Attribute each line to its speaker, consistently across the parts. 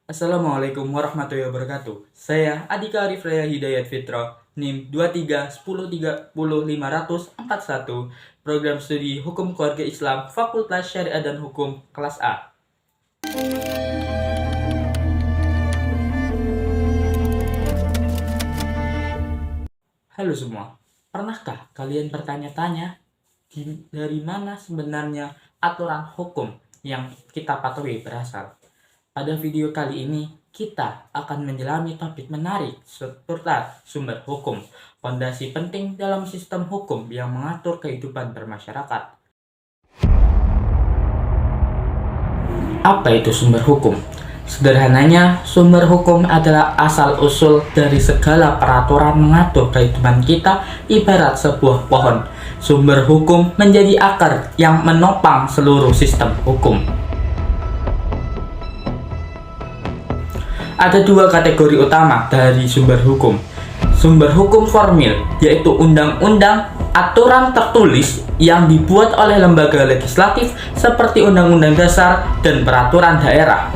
Speaker 1: Assalamualaikum warahmatullahi wabarakatuh. Saya Adika Arif Raya Hidayat Fitra, NIM 2310305041, Program Studi Hukum Keluarga Islam, Fakultas Syariah dan Hukum, kelas A. Halo semua, pernahkah kalian bertanya-tanya dari mana sebenarnya aturan hukum yang kita patuhi berasal? Pada video kali ini, kita akan menyelami topik menarik seputar sumber hukum, fondasi penting dalam sistem hukum yang mengatur kehidupan bermasyarakat. Apa itu sumber hukum? Sederhananya, sumber hukum adalah asal-usul dari segala peraturan mengatur kehidupan kita, ibarat sebuah pohon. Sumber hukum menjadi akar yang menopang seluruh sistem hukum. Ada dua kategori utama dari sumber hukum. Sumber hukum formil, yaitu undang-undang, aturan tertulis yang dibuat oleh lembaga legislatif seperti Undang-Undang Dasar dan peraturan daerah.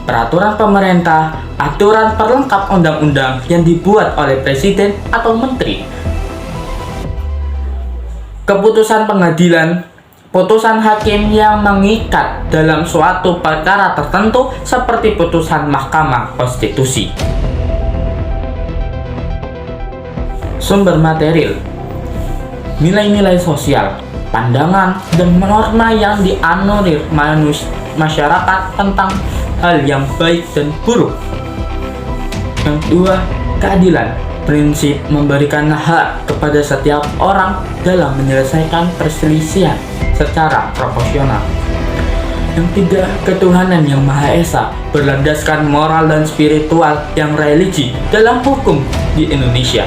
Speaker 1: Peraturan pemerintah, aturan perlengkap undang-undang yang dibuat oleh presiden atau menteri. Keputusan pengadilan, putusan hakim yang mengikat dalam suatu perkara tertentu seperti putusan Mahkamah Konstitusi. Sumber material, nilai-nilai sosial, pandangan, dan norma yang dianulir masyarakat tentang hal yang baik dan buruk. Yang kedua, keadilan, prinsip memberikan hak kepada setiap orang dalam menyelesaikan perselisihan secara proporsional. Yang tiga, ketuhanan yang Maha Esa, berlandaskan moral dan spiritual yang religi dalam hukum di Indonesia.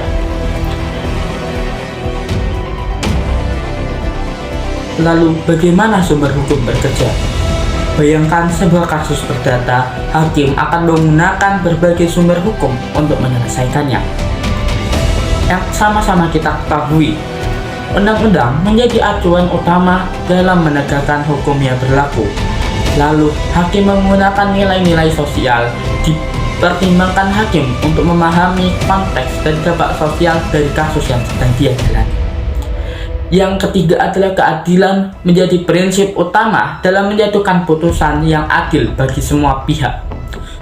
Speaker 1: Lalu, bagaimana sumber hukum bekerja? Bayangkan sebuah kasus perdata, hakim akan menggunakan berbagai sumber hukum untuk menyelesaikannya. Yang sama-sama kita ketahui, undang-undang menjadi acuan utama dalam menegakkan hukum yang berlaku. Lalu, hakim menggunakan nilai-nilai sosial. Dipertimbangkan hakim untuk memahami konteks dan dampak sosial dari kasus yang sedang dia jalani. Yang ketiga adalah keadilan, menjadi prinsip utama dalam menjatuhkan putusan yang adil bagi semua pihak.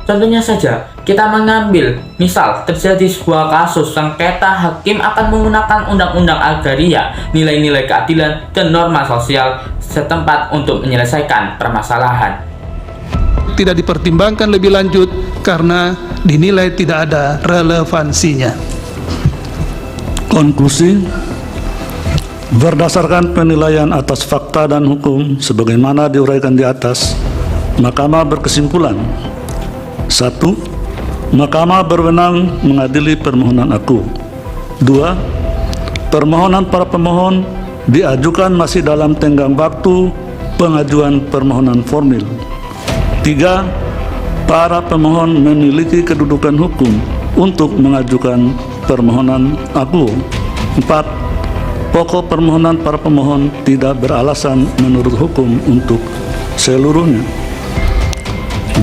Speaker 1: Contohnya saja, kita mengambil misal terjadi sebuah kasus sengketa, hakim akan menggunakan undang-undang agraria, nilai-nilai keadilan, dan norma sosial setempat untuk menyelesaikan permasalahan.
Speaker 2: Tidak dipertimbangkan lebih lanjut karena dinilai tidak ada relevansinya.
Speaker 3: Konklusi, berdasarkan penilaian atas fakta dan hukum sebagaimana diuraikan di atas, Mahkamah berkesimpulan: 1. Mahkamah berwenang mengadili permohonan aku. 2. Permohonan para pemohon diajukan masih dalam tenggang waktu pengajuan permohonan formil. 3. Para pemohon memiliki kedudukan hukum untuk mengajukan permohonan aku. 4. Pokok permohonan para pemohon tidak beralasan menurut hukum untuk seluruhnya.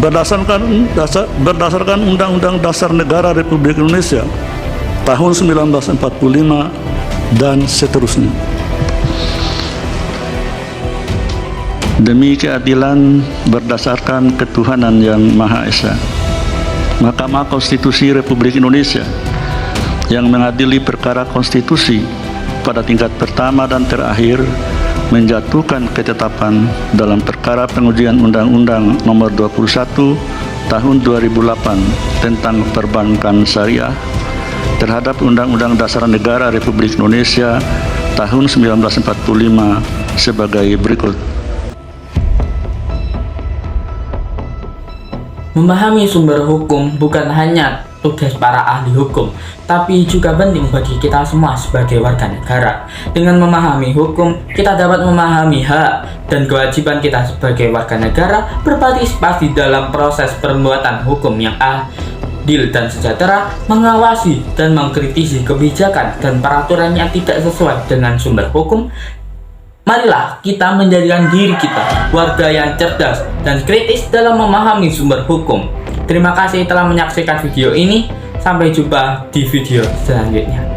Speaker 3: Berdasarkan Undang-Undang Dasar Negara Republik Indonesia tahun 1945 dan seterusnya. Demi keadilan berdasarkan ketuhanan yang Maha Esa, Mahkamah Konstitusi Republik Indonesia yang mengadili perkara konstitusi pada tingkat pertama dan terakhir menjatuhkan ketetapan dalam perkara pengujian Undang-Undang Nomor 21 Tahun 2008 tentang perbankan syariah terhadap Undang-Undang Dasar Negara Republik Indonesia tahun 1945 sebagai berikut.
Speaker 1: Memahami sumber hukum bukan hanya tugas para ahli hukum, tapi juga penting bagi kita semua sebagai warga negara. Dengan memahami hukum, kita dapat memahami hak dan kewajiban kita sebagai warga negara berpartisipasi dalam proses perbuatan hukum yang adil dan sejahtera, mengawasi dan mengkritisi kebijakan dan peraturan yang tidak sesuai dengan sumber hukum. Marilah kita menjadikan diri kita warga yang cerdas dan kritis dalam memahami sumber hukum. Terima kasih telah menyaksikan video ini. Sampai jumpa di video selanjutnya.